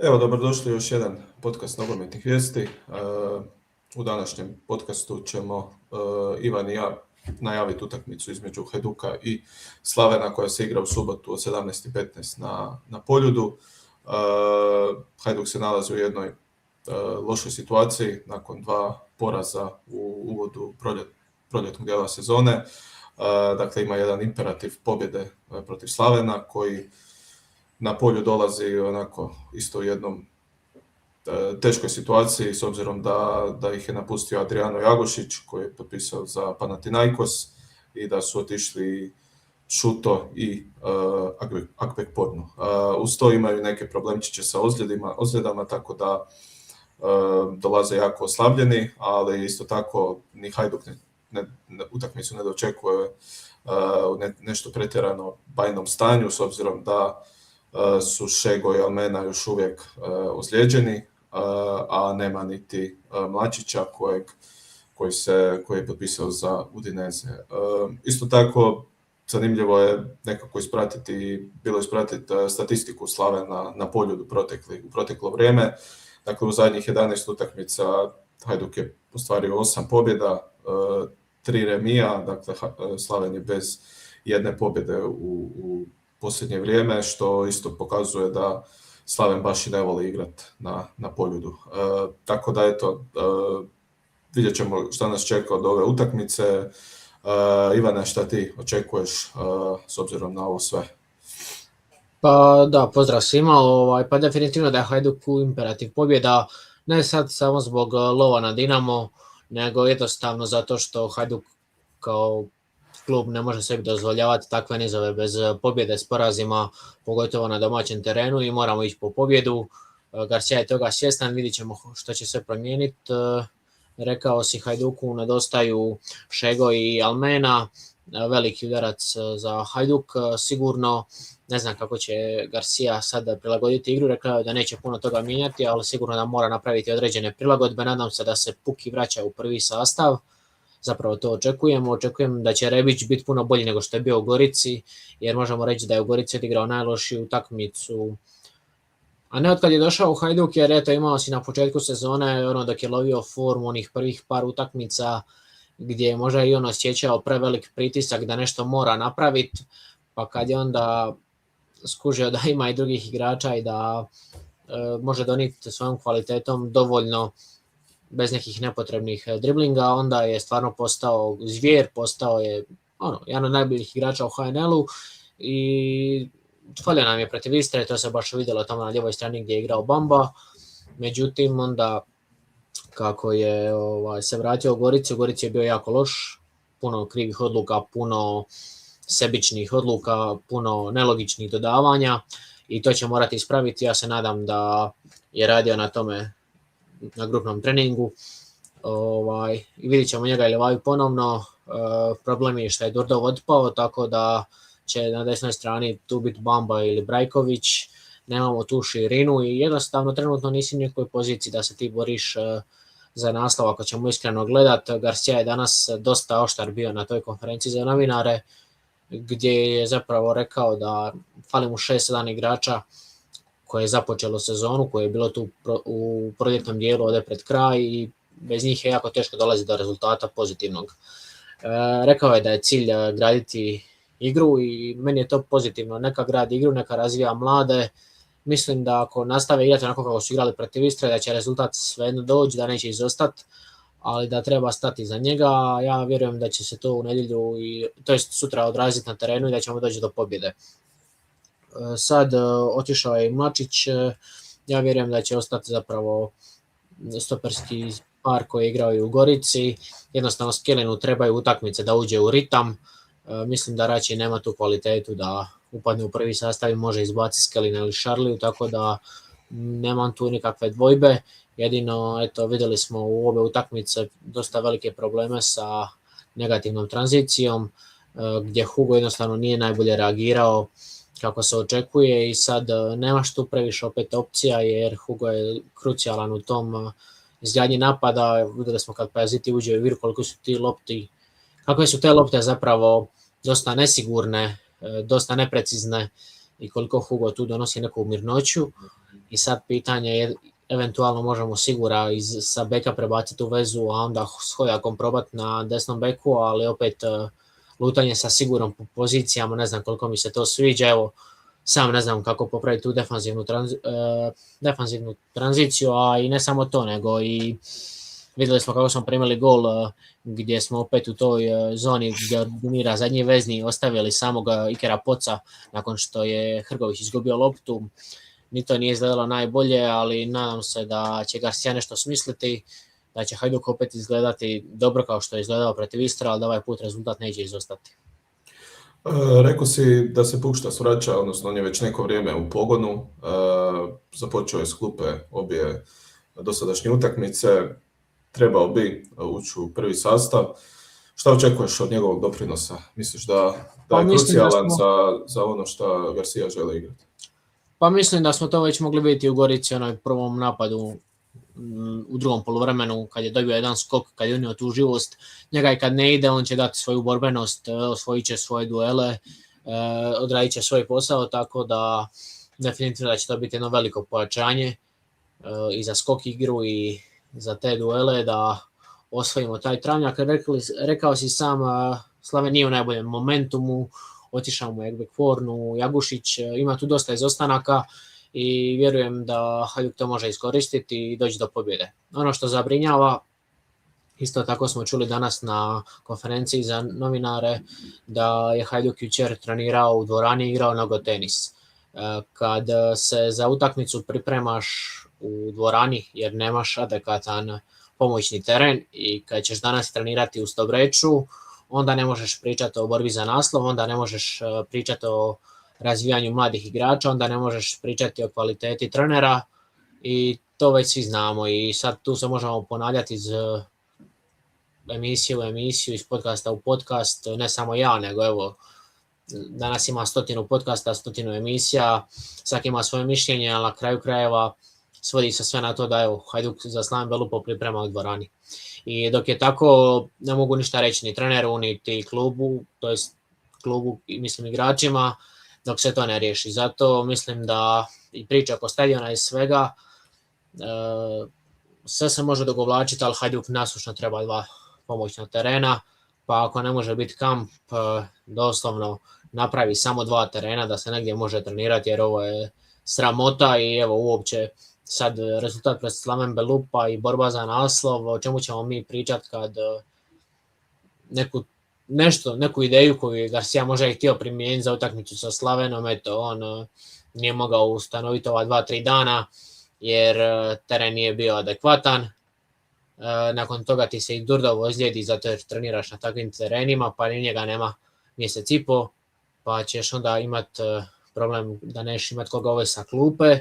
Evo, dobrodošli u još jedan podcast nogometnih vijesti. U današnjem podcastu ćemo Ivan i ja najaviti utakmicu između Hajduka i Slavena koja se igra u subotu od 17:15 na Poljudu. Hajduk se nalazi u jednoj lošoj situaciji nakon 2 poraza u uvodu proljetnog dijela sezone. Dakle, ima jedan imperativ pobjede protiv Slavena koji na Polju dolazi onako isto u jednom teškoj situaciji s obzirom da ih je napustio Adriano Jagošić koji je potpisao za Panathinaikos i da su otišli Šuto i Akpekpornu. Uz to imaju neke problemčiće sa ozljedama, tako da dolaze jako oslabljeni, ali isto tako ni Hajduk utakmicu ne dočekuje u nešto pretjerano bajnom stanju s obzirom da su Šego i Almena još uvijek ozlijeđeni, a nema niti Mlačića koji je potpisao za Udinese. Isto tako zanimljivo je nekako bilo ispratiti statistiku Slavena na Poljudu u proteklo vrijeme. Dakle, u zadnjih 11 utakmica Hajduk je ostvario 8 pobjeda, 3 remija, dakle Slaven je bez jedne pobjede u posljednje vrijeme, što isto pokazuje da Slaven baš i ne voli igrati na Poljudu. Tako da eto, vidjet ćemo šta nas čeka od ove utakmice. Ivane, šta ti očekuješ s obzirom na ovo sve? Pa da, pozdrav svima. Pa definitivno da je Hajduku imperativ pobjeda, ne sad samo zbog lova na Dinamo, nego jednostavno zato što Hajduk kao klub ne može sebi dozvoljavati takve nizove bez pobjede s porazima, pogotovo na domaćem terenu, i moramo ići po pobjedu. Garcia je toga svjestan, vidit ćemo što će se promijeniti. Rekao si, Hajduku nedostaju Šego i Almena, veliki udarac za Hajduk sigurno. Ne znam kako će Garcia sada prilagoditi igru, rekao je da neće puno toga mijenjati, ali sigurno da mora napraviti određene prilagodbe. Nadam se da se Puki vraća u prvi sastav. Zapravo to očekujem da će Rebić biti puno bolji nego što je bio u Gorici, jer možemo reći da je u Gorici odigrao najlošiju utakmicu, a ne od kad je došao u Hajduk, jer eto imao si na početku sezone, dok je lovio formu onih prvih par utakmica gdje je možda i osjećao prevelik pritisak da nešto mora napraviti, pa kad je onda skužio da ima i drugih igrača i da može donijeti svojom kvalitetom dovoljno bez nekih nepotrebnih driblinga, onda je stvarno postao zvijer, postao je jedan od najboljih igrača u HNL-u i falio nam je protiv Istre, to se baš vidjelo tamo na lijevoj strani gdje je igrao Bamba. Međutim, onda kako je se vratio u Gorici je bio jako loš, puno krivih odluka, puno sebičnih odluka, puno nelogičnih dodavanja i to će morati ispraviti. Ja se nadam da je radio na tome na grupnom treningu i vidit ćemo njega ili Levaju ponovno. Problem je što je Durdov otpao, tako da će na desnoj strani tu biti Bamba ili Brajković, nemamo tu širinu i jednostavno trenutno nisi u nekoj poziciji da se ti boriš za naslov ako ćemo iskreno gledati. Garcia je danas dosta oštar bio na toj konferenciji za novinare gdje je zapravo rekao da fali mu 6-7 igrača koje je započelo sezonu, koje je bilo tu u proljetnom dijelu ovdje pred kraj i bez njih je jako teško dolaziti do rezultata pozitivnog. Rekao je da je cilj graditi igru i meni je to pozitivno. Neka gradi igru, neka razvija mlade. Mislim da ako nastave igrati onako kako su igrali protiv Istre, da će rezultat svejedno doći, da neće izostati, ali da treba stati za njega. Ja vjerujem da će se to u nedjelju, to sutra odraziti na terenu i da ćemo doći do pobjede. Sad otišao je i Mlačić, ja vjerujem da će ostati zapravo stoperski par koji je igrao i u Gorici. Jednostavno Skelinu trebaju utakmice da uđe u ritam. Mislim da Rači nema tu kvalitetu da upadne u prvi sastav i može izbaciti Skelina ili Šarliju, tako da nemam tu nikakve dvojbe. Jedino, vidjeli smo u ove utakmice dosta velike probleme sa negativnom tranzicijom, gdje Hugo jednostavno nije najbolje reagirao kako se očekuje i sad nemaš tu previše opet opcija jer Hugo je krucijalan u tom izgradnji napada. Vidjeli smo kad Pajaziti uđe u igru kakve su te lopte zapravo dosta nesigurne, dosta neprecizne i koliko Hugo tu donosi neku mirnoću i sad pitanje je eventualno možemo Sigura sa beka prebaciti u vezu, a onda s Hojakom probati na desnom beku, ali opet lutanje sa Sigurom po pozicijama, ne znam koliko mi se to sviđa, evo, sam ne znam kako popraviti tu defanzivnu tranziciju, a i ne samo to, nego i vidjeli smo kako smo primili gol gdje smo opet u toj zoni gdje dominira zadnji vezni ostavili samog Ikera Poca nakon što je Hrgović izgubio loptu. Ni to nije izgledalo najbolje, ali nadam se da će Garcia nešto smisliti, da će Hajduk opet izgledati dobro kao što je izgledao protiv Istra, ali da ovaj put rezultat neće izostati. Rekao si da se Pukštas vraća, odnosno on je već neko vrijeme u pogonu, započeo je s klupe obje dosadašnje utakmice, trebao bi ući u prvi sastav. Šta očekuješ od njegovog doprinosa? Misliš da je krucijalan za ono što Garcia želi igrati? Pa mislim da smo to već mogli vidjeti u Gorici, onoj prvom napadu u drugom poluvremenu, kad je dobio jedan skok, kad je unio tu živost. Njega i kad ne ide, on će dati svoju borbenost, osvojit će svoje duele, odradit će svoj posao, tako da definitivno da će to biti jedno veliko pojačanje i za skok igru i za te duele, da osvojimo taj travnjak. Rekao si sam, Slaven nije u najboljem momentumu, otišao mu je Ekbek Fornu, Jagušić, ima tu dosta izostanaka i vjerujem da Hajduk to može iskoristiti i doći do pobjede. Ono što zabrinjava, isto tako smo čuli danas na konferenciji za novinare, da je Hajduk jučer trenirao u dvorani i igrao nogotenis. Kad se za utakmicu pripremaš u dvorani jer nemaš adekvatan pomoćni teren i kad ćeš danas trenirati u Stobreču, onda ne možeš pričati o borbi za naslov, onda ne možeš pričati o razvijanju mladih igrača, onda ne možeš pričati o kvaliteti trenera i to već svi znamo i sad tu se možemo ponavljati iz emisije u emisiju, iz podcasta u podcast, ne samo ja, nego evo, danas ima 100 podcasta, 100 emisija, svaki ima svoje mišljenje, ali na kraju krajeva svodi se sve na to da evo, Hajduk za Slaven Belupo priprema u dvorani. I dok je tako, ne mogu ništa reći ni treneru, niti klubu, to jest klubu, mislim igračima, dok se to ne riješi. Zato mislim da i priča oko stadiona i svega, sve se može dogovlačiti, ali Hajduk nasušno treba 2 pomoćna terena, pa ako ne može biti kamp, doslovno napravi samo 2 terena da se negdje može trenirati, jer ovo je sramota i evo uopće sad rezultat pred Slaven Belupa i borba za naslov, o čemu ćemo mi pričati kad neku ideju koju je Garcia možda i htio primijeniti za utakmicu sa Slavenom, eto, on nije mogao ustanoviti ova 2-3 dana jer teren nije bio adekvatan. Nakon toga ti se i Durdov ozlijedi zato jer treniraš na takvim terenima, pa ni njega nema mjesec i po, pa ćeš onda imati problem da neš imati koga ove sa klupe,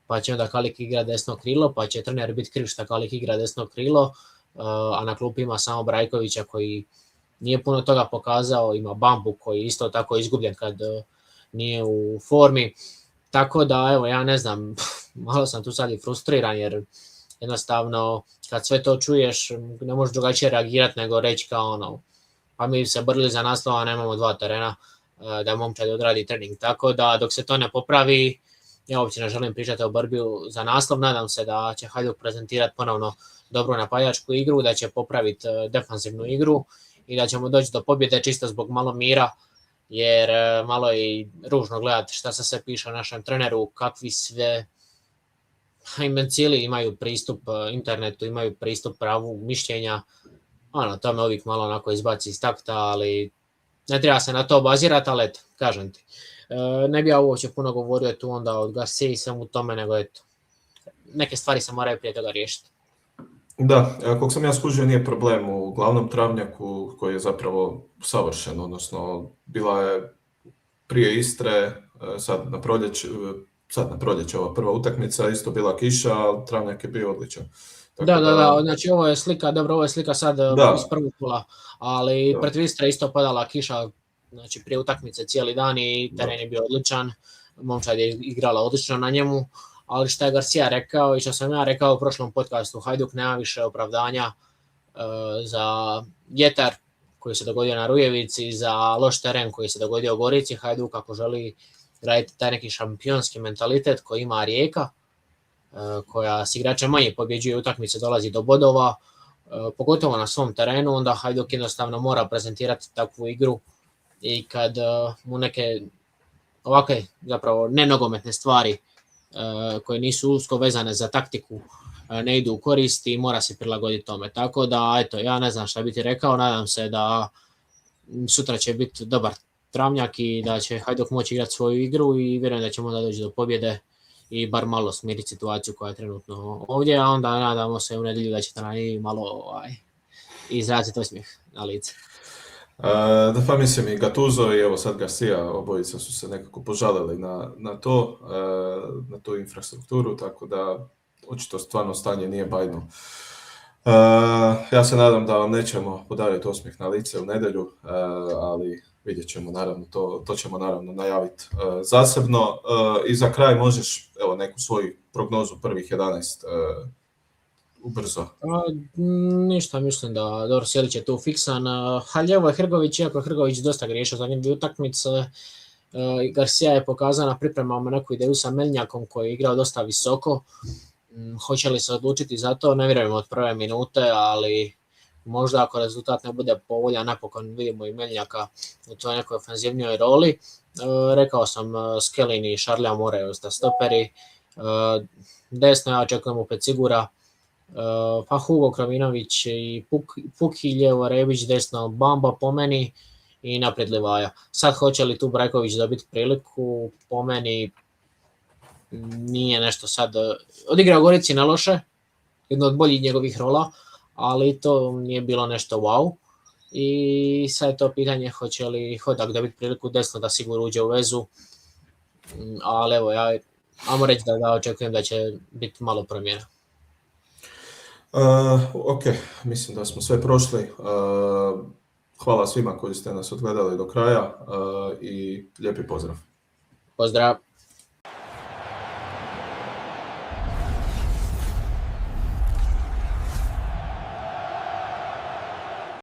pa će onda Kalik igra desno krilo, pa će trener biti kriv šta Kalik igra desno krilo, a na klupi ima samo Brajkovića koji nije puno toga pokazao, ima Bambu koji isto tako izgubljen kad nije u formi, tako da evo ja ne znam, malo sam tu sad i frustriran jer jednostavno kad sve to čuješ ne možeš drugačije reagirati nego reći kao ono, pa mi se borili za naslov, a nemamo 2 terena da momčad odradi trening, tako da dok se to ne popravi, ja uopće ne želim pričati o borbi za naslov, nadam se da će Hajduk prezentirati ponovno dobru napadačku igru, da će popraviti defanzivnu igru i da ćemo doći do pobjede čisto zbog malo mira, jer malo je i ružno gledati šta se sve piše o našem treneru, kakvi sve imbecili imaju pristup internetu, imaju pristup pravu mišljenja, to me uvijek malo onako izbaci iz takta, ali ne treba se na to bazirati, ali eto, kažem ti. Ne bi ja uopće puno govorio tu onda od Garcia i sam u tome, nego eto, neke stvari se moraju prije toga riješiti. Da, koliko sam ja skužio nije problem u glavnom travnjaku koji je zapravo savršen, odnosno bila je prije Istre, sad na proljeće ova prva utakmica, isto bila kiša, ali travnjak je bio odličan. Tako da, znači ovo je slika sad iz prvog kola, ali protiv Istre isto padala kiša, znači prije utakmice cijeli dan i teren je bio odličan, momčad je igrala odlično na njemu, ali što je Garcia rekao i što sam ja rekao u prošlom podcastu, Hajduk nema više opravdanja za vjetar koji se dogodio na Rujevici, za loš teren koji se dogodio u Gorici. Hajduk ako želi graditi taj neki šampionski mentalitet koji ima Rijeka, koja s igračem manje pobjeđuje utakmice dolazi do bodova, pogotovo na svom terenu, onda Hajduk jednostavno mora prezentirati takvu igru i kad mu neke ovakve zapravo nenogometne stvari koje nisu usko vezane za taktiku ne idu u korist i mora se prilagoditi tome. Tako da, eto, ja ne znam šta bi ti rekao, nadam se da sutra će biti dobar travnjak i da će Hajduk moći igrati svoju igru i vjerujem da ćemo onda doći do pobjede i bar malo smiriti situaciju koja je trenutno ovdje, a onda nadamo se u nedjelju da ćete nam i malo izraziti osmijeh na lice. Da, pa mislim i Gattuso i evo sad Garcia, obojica su se nekako požalili na to, na tu infrastrukturu, tako da očito stvarno stanje nije bajno. Ja se nadam da vam nećemo podariti osmijeh na lice u nedjelju, ali vidjet ćemo, naravno, to ćemo naravno najaviti zasebno. I za kraj možeš evo neku svoju prognozu prvih 11 ubrzo. Ništa, mislim da dobro, Sjelić je tu fiksan. Haljevo je Hrgović, iako je Hrgović dosta griješio za dvije utakmice. Garcia je pokazao na pripremama neku ideju sa Melnjakom koji je igrao dosta visoko. Hoće li se odlučiti za to, ne vjerujem od prve minute, ali možda ako rezultat ne bude povoljan, napokon vidimo i Melnjaka u toj nekoj ofenzivnijoj roli. Rekao sam, Skelin i Šarlja moraju ostati stoperi. Desno ja očekujem opet Sigura, pa Hugo Kraminović i Puki, lijevo Rebić, desno Bamba po meni i naprijed Livaja. Sad hoće li tu Brajković dobiti priliku, po meni nije nešto sad, odigrao Gorici na loše, jedno od boljih njegovih rola, ali to nije bilo nešto wow. I sad je to pitanje hoće li Hodak dobiti priliku desno da sigurno uđe u vezu, ali evo, ja ajmo reći da očekujem da će biti malo promjena. Ok, mislim da smo sve prošli. Hvala svima koji ste nas odgledali do kraja i lijepi pozdrav. Pozdrav!